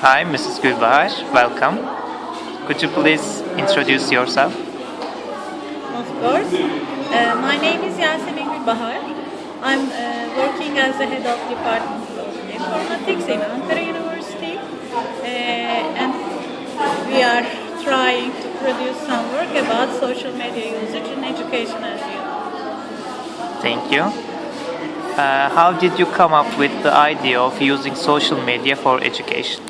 Hi, Mrs. Gulbahar. Welcome. Could you please introduce yourself? Of course. My name is Gulbahar. I'm working as the head of Department of Informatics in Ankara University, and we are trying to produce some work about social media usage in education, as you know. Thank you. How did you come up with the idea of using social media for education?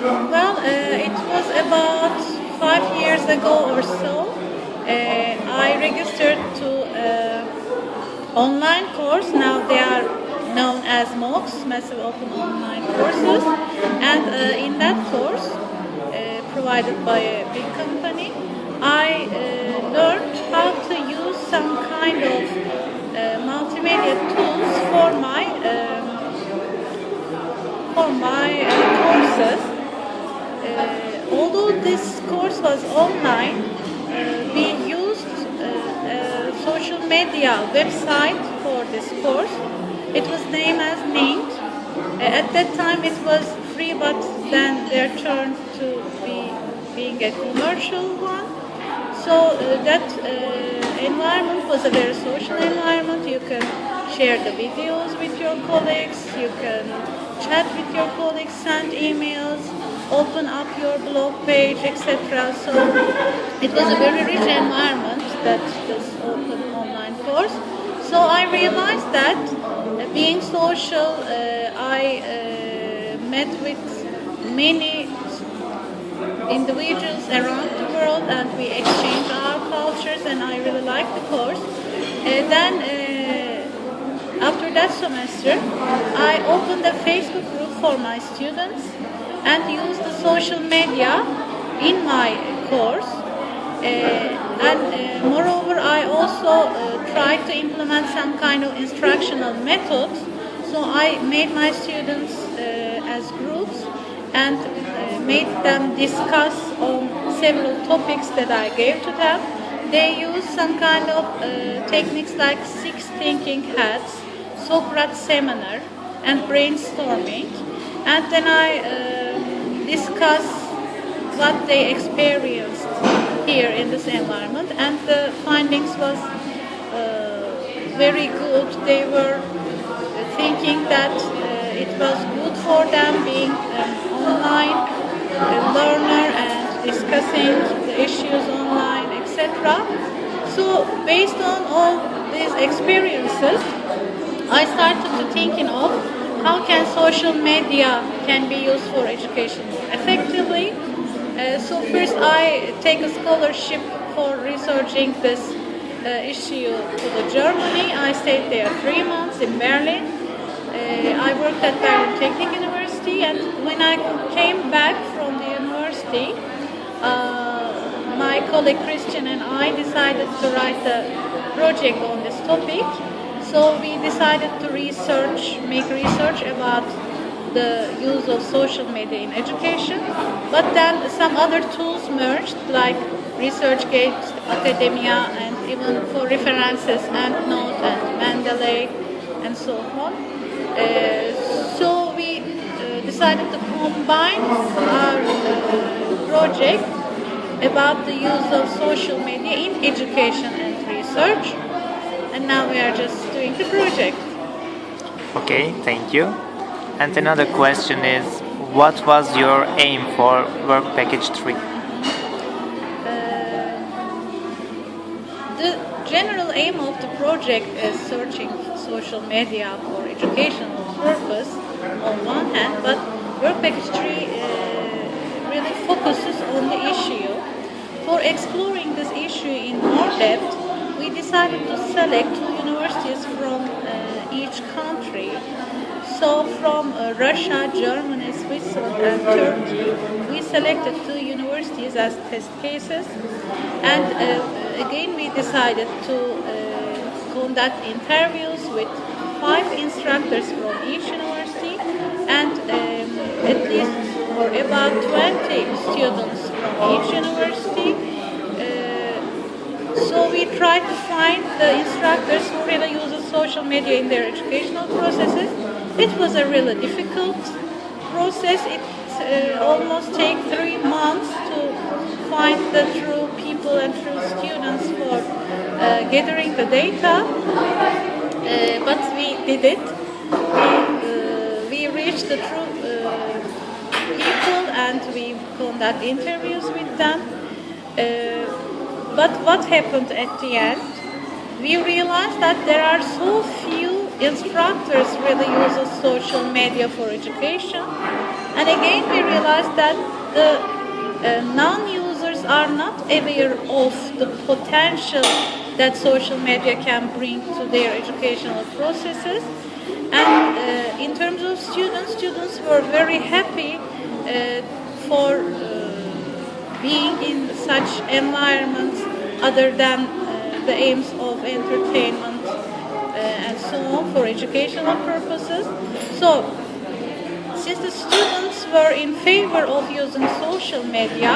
Well, it was about 5 years ago or so. I registered to online course. Now they are known as MOOCs, Massive Open Online Courses. And in that course, provided by a big company, I learned how to use some kind of multimedia tools for my courses. Although this course was online, we used a social media website for this course. It was named as Named. At that time it was free, but then they turned to being a commercial one. So that environment was a very social environment. You can share the videos with your colleagues, you can chat with your colleagues, send emails, open up your blog page, etc. So it was a very rich environment, that this open online course. So I realized that being social, I met with many individuals around the world and we exchanged our cultures, and I really liked the course. Then after that semester, I opened a Facebook group for my students and used the social media in my course. Moreover, I also tried to implement some kind of instructional methods. So I made my students as groups and made them discuss on several topics that I gave to them. They used some kind of techniques like 6 thinking hats, Socrates seminar, and brainstorming. And then I discuss what they experienced here in this environment, and the findings was very good. They were thinking that it was good for them being an online learner and discussing the issues online, etc. So based on all these experiences, I started to thinking of how can social media can be used for education more effectively. So first I take a scholarship for researching this issue to Germany. I stayed there 3 months in Berlin. I worked at Berlin Technical University, and when I came back from the university, my colleague Christian and I decided to write a project on this topic. So we decided to make research about the use of social media in education. But then some other tools merged, like ResearchGate, Academia, and even for references, EndNote and Mendeley, and so on. So we decided to combine our project about the use of social media in education and research. And now we are just doing the project. Okay, thank you. And another question is, what was your aim for Work Package 3? The general aim of the project is searching social media for educational purpose on one hand, but Work Package 3 really focuses on the issue. For exploring this issue in more depth, we decided to select 2 universities from each country. So from Russia, Germany, Switzerland, and Turkey, we selected 2 universities as test cases. And again, we decided to conduct interviews with 5 instructors from each university and at least or about 20 students from each university. So we tried to find the instructors who really use social media in their educational processes. It was a really difficult process. It almost take 3 months to find the true people and true students for gathering the data. But we did it. We reached the true people and we conduct interviews with them. But what happened at the end? We realized that there are so few instructors really uses social media for education. And again, we realized that the non-users are not aware of the potential that social media can bring to their educational processes. And in terms of students were very happy for being in such environments other than the aims of entertainment and so on for educational purposes. So, since the students were in favor of using social media,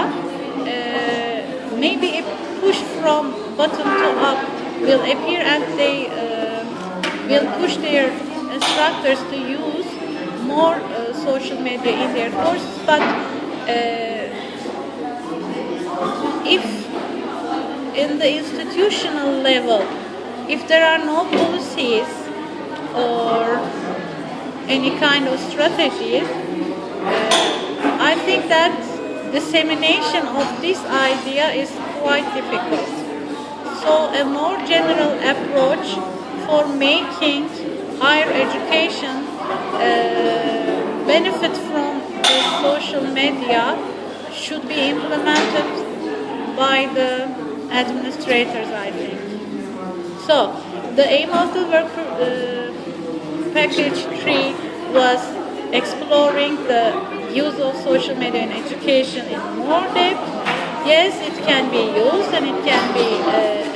maybe a push from bottom to up will appear and they will push their instructors to use more social media in their courses. But if in the institutional level, if there are no policies or any kind of strategies, I think that dissemination of this idea is quite difficult. So a more general approach for making higher education benefit from the social media should be implemented by the administrators, I think. So the aim of the work package 3 was exploring the use of social media in education in more depth. Yes, it can be used and it can be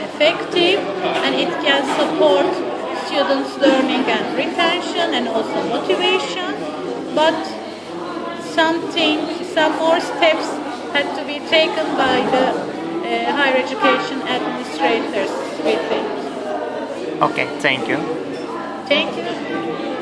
effective and it can support students' learning and retention and also motivation, but some more steps had to be taken by the higher education administrators, we think. Okay, thank you. Thank you.